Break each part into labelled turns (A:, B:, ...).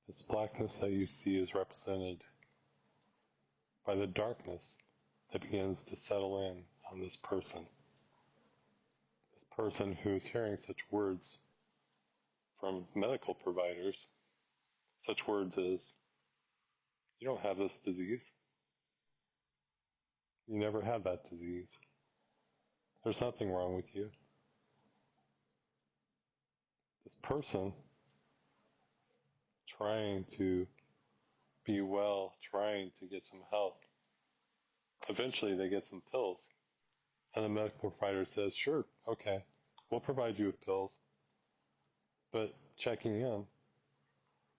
A: This blackness that you see is represented by the darkness that begins to settle in on this person. This person who is hearing such words from medical providers, such words as, you don't have this disease. You never had that disease. There's nothing wrong with you. This person trying to be well, trying to get some help. Eventually they get some pills. And the medical provider says, sure, okay, we'll provide you with pills. But checking in,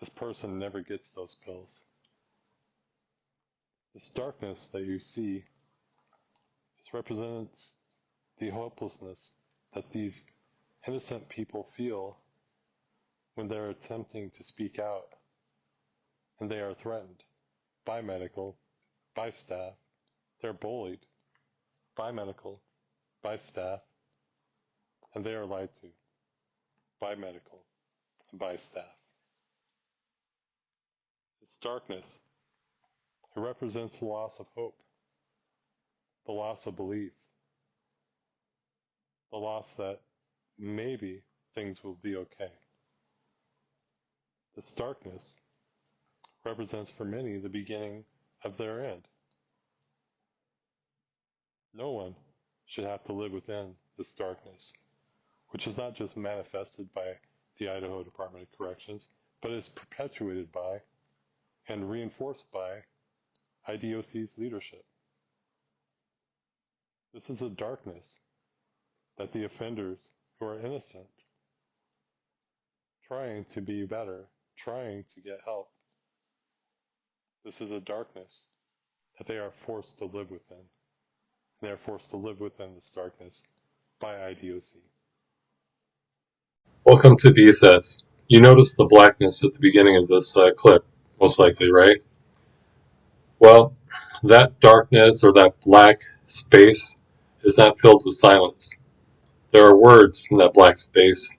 A: this person never gets those pills. This darkness that you see represents the hopelessness that these innocent people feel when they're attempting to speak out and they are threatened by medical, by staff. They're bullied by medical, by staff, and they are lied to by medical and by staff. It's darkness. It represents the loss of hope, the loss of belief, the loss that maybe things will be okay. This darkness represents for many the beginning of their end. No one should have to live within this darkness, which is not just manifested by the Idaho Department of Corrections, but is perpetuated by and reinforced by IDOC's leadership. This is a darkness that the offenders who are innocent, trying to be better, trying to get help, this is a darkness that they are forced to live within. They are forced to live within this darkness by IDOC. Welcome to VSS. You noticed the blackness at the beginning of this clip, most likely, right? Well, that darkness or that black space is not filled with silence. There are words in that black space,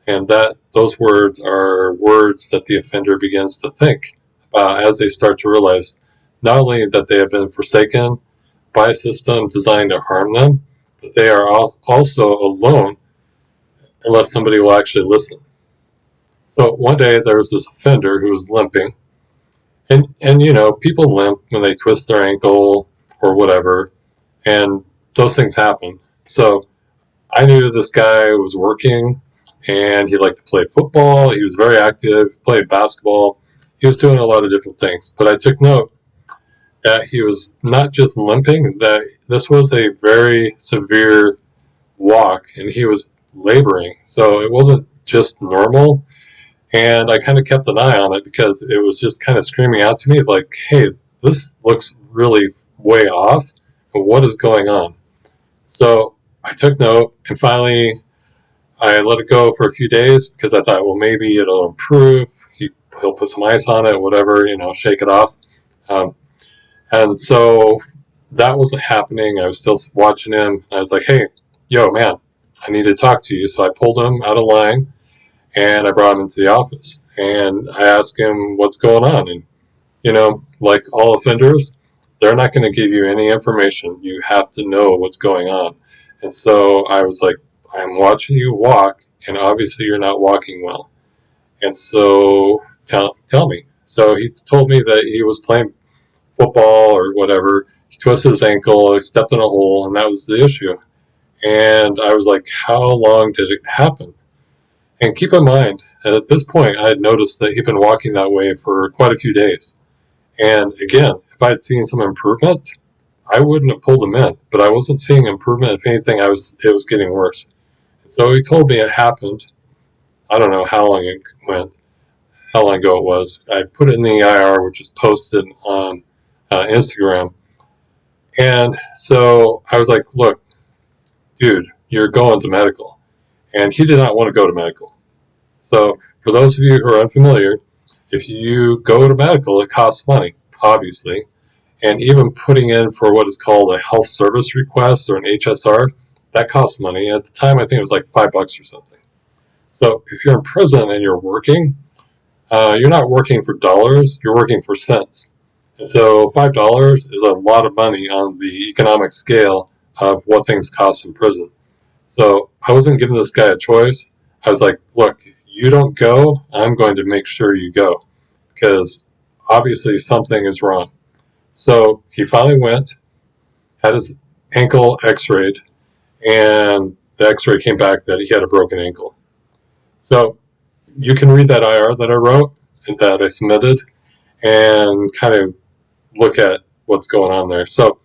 A: and those words are words that the offender begins to think about as they start to realize not only that they have been forsaken by a system designed to harm them, but they are also alone unless somebody will actually listen. So one day there was this offender who was limping, and you know, people limp when they twist their ankle or whatever, and those things happen. So I knew this guy was working, and he liked to play football. He was very active, played basketball. He was doing a lot of different things. But I took note that he was not just limping, that this was a very severe walk, and he was laboring. So it wasn't just normal. And I kind of kept an eye on it because it was just kind of screaming out to me like, hey, this looks really way off. What is going on? So I took note, and finally I let it go for a few days because I thought, well, maybe it'll improve. He'll put some ice on it, whatever, shake it off. And so that wasn't happening. I was still watching him. I was like, hey, yo, man, I need to talk to you. So I pulled him out of line, and I brought him into the office. And I asked him what's going on. And, like all offenders, they're not going to give you any information. You have to know what's going on. And so I was like, I'm watching you walk, and obviously you're not walking well. And so tell me. So he told me that he was playing football or whatever. He twisted his ankle, he stepped in a hole, and that was the issue. And I was like, how long did it happen? And keep in mind, at this point, I had noticed that he'd been walking that way for quite a few days. And again, if I had seen some improvement, I wouldn't have pulled him in. But I wasn't seeing improvement. If anything, it was getting worse. So he told me it happened. I don't know how long it went, how long ago it was. I put it in the IR, which is posted on Instagram. And so I was like, look, dude, you're going to medical. And he did not want to go to medical. So for those of you who are unfamiliar, if you go to medical, it costs money, obviously. And even putting in for what is called a health service request or an HSR, that costs money. At the time, I think it was like $5 or something. So if you're in prison and you're working, You're not working for dollars, you're working for cents. And so $5 is a lot of money on the economic scale of what things cost in prison. So I wasn't giving this guy a choice. I was like, look, if you don't go, I'm going to make sure you go, because obviously something is wrong. So he finally went, had his ankle x-rayed, and the x-ray came back that he had a broken ankle. So you can read that IR that I wrote and that I submitted and kind of look at what's going on there. So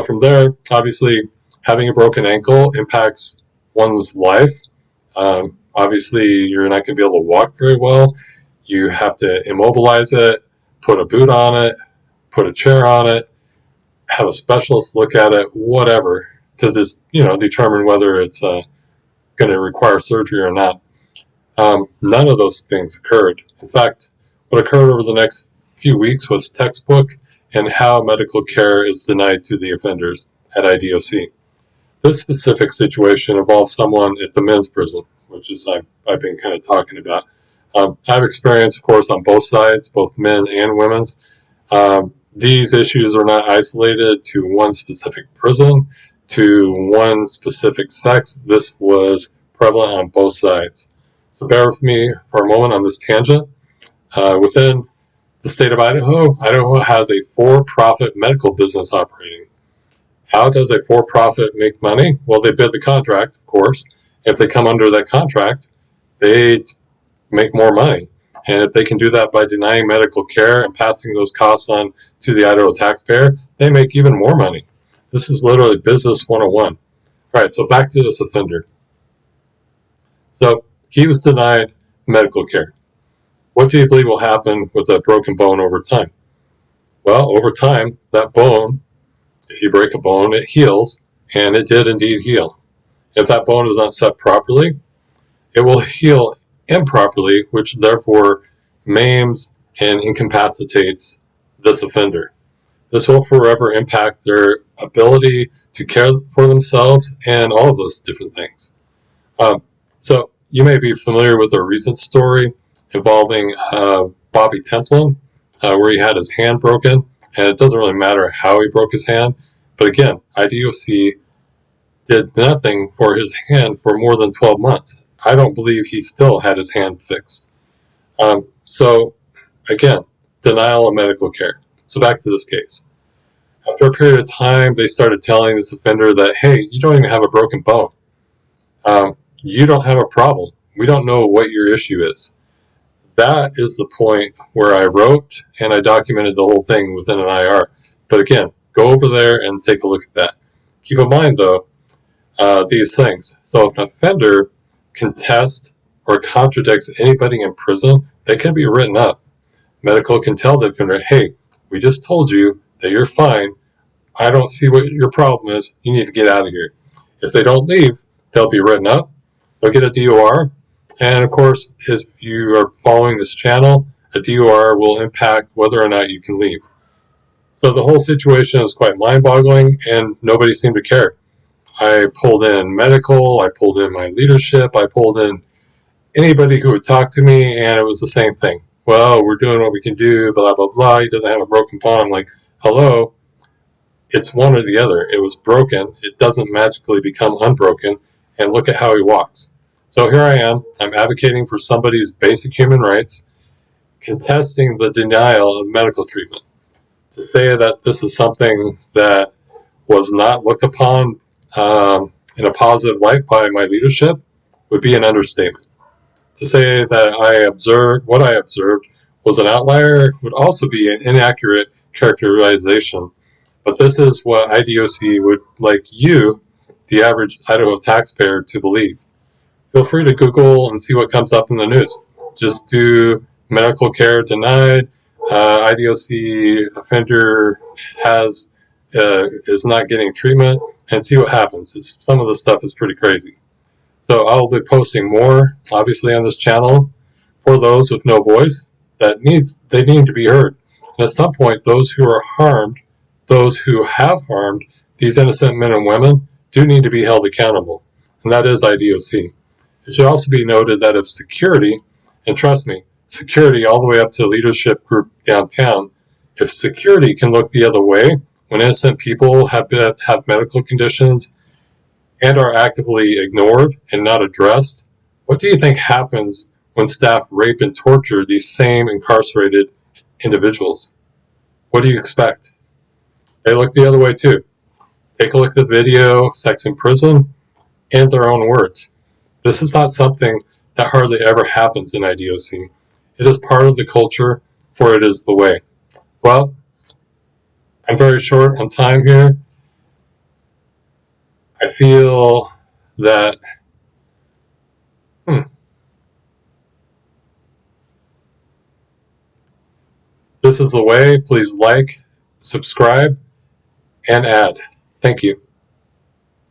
A: from there, obviously, having a broken ankle impacts one's life. Obviously, you're not going to be able to walk very well. You have to immobilize it, put a boot on it, put a chair on it, have a specialist look at it, whatever, to just determine whether it's going to require surgery or not. None of those things occurred. In fact, what occurred over the next few weeks was textbook and how medical care is denied to the offenders at IDOC. This specific situation involves someone at the men's prison, which is I've been kind of talking about. I have experience, of course, on both sides, both men and women's. These issues are not isolated to one specific prison, to one specific sex. This was prevalent on both sides. So bear with me for a moment on this tangent. Within the state of Idaho, Idaho has a for-profit medical business operating. How does a for-profit make money? Well, they bid the contract, of course. If they come under that contract, they make more money. And if they can do that by denying medical care and passing those costs on to the Idaho taxpayer, they make even more money. This is literally business 101. All right, so back to this offender. So he was denied medical care. What do you believe will happen with a broken bone over time? Well, over time, that bone, if you break a bone, it heals, and it did indeed heal. If that bone is not set properly, it will heal improperly, which therefore maims and incapacitates this offender. This will forever impact their ability to care for themselves and all of those different things. So you may be familiar with a recent story involving Bobby Templin, where he had his hand broken, and it doesn't really matter how he broke his hand, but again, IDOC did nothing for his hand for more than 12 months. I don't believe he still had his hand fixed. So again, denial of medical care. So back to this case. After a period of time, they started telling this offender that, hey, you don't even have a broken bone. You don't have a problem. We don't know what your issue is. That is the point where I wrote and I documented the whole thing within an IR. But again, go over there and take a look at that. Keep in mind, though, these things. So if an offender contests or contradicts anybody in prison, they can be written up. Medical can tell the offender, hey, we just told you that you're fine. I don't see what your problem is. You need to get out of here. If they don't leave, they'll be written up. They'll get a DOR. And of course, if you are following this channel, a DOR will impact whether or not you can leave. So the whole situation is quite mind-boggling, and nobody seemed to care. I pulled in medical, I pulled in my leadership, I pulled in anybody who would talk to me, and it was the same thing. Well, we're doing what we can do, blah, blah, blah. He doesn't have a broken bone. I'm like, hello? It's one or the other. It was broken. It doesn't magically become unbroken. And look at how he walks. So here I am. I'm advocating for somebody's basic human rights, contesting the denial of medical treatment. To say that this is something that was not looked upon in a positive light by my leadership would be an understatement. To say that what I observed was an outlier would also be an inaccurate characterization. But this is what IDOC would like you, the average Idaho taxpayer, to believe. Feel free to Google and see what comes up in the news. Just do medical care denied, IDOC offender is not getting treatment, and see what happens. Some of the stuff is pretty crazy. So I'll be posting more, obviously, on this channel for those with no voice they need to be heard. And at some point, those who are harmed, those who have harmed these innocent men and women, do need to be held accountable, and that is IDOC. It should also be noted that if security, and trust me, security all the way up to a leadership group downtown, if security can look the other way when innocent people have medical conditions and are actively ignored and not addressed, what do you think happens when staff rape and torture these same incarcerated individuals? What do you expect? They look the other way too. Take a look at the video, Sex in Prison, and their own words. This is not something that hardly ever happens in IDOC. It is part of the culture, for it is the way. Well, I'm very short on time here. I feel that this is the way. Please like, subscribe, and add. Thank you.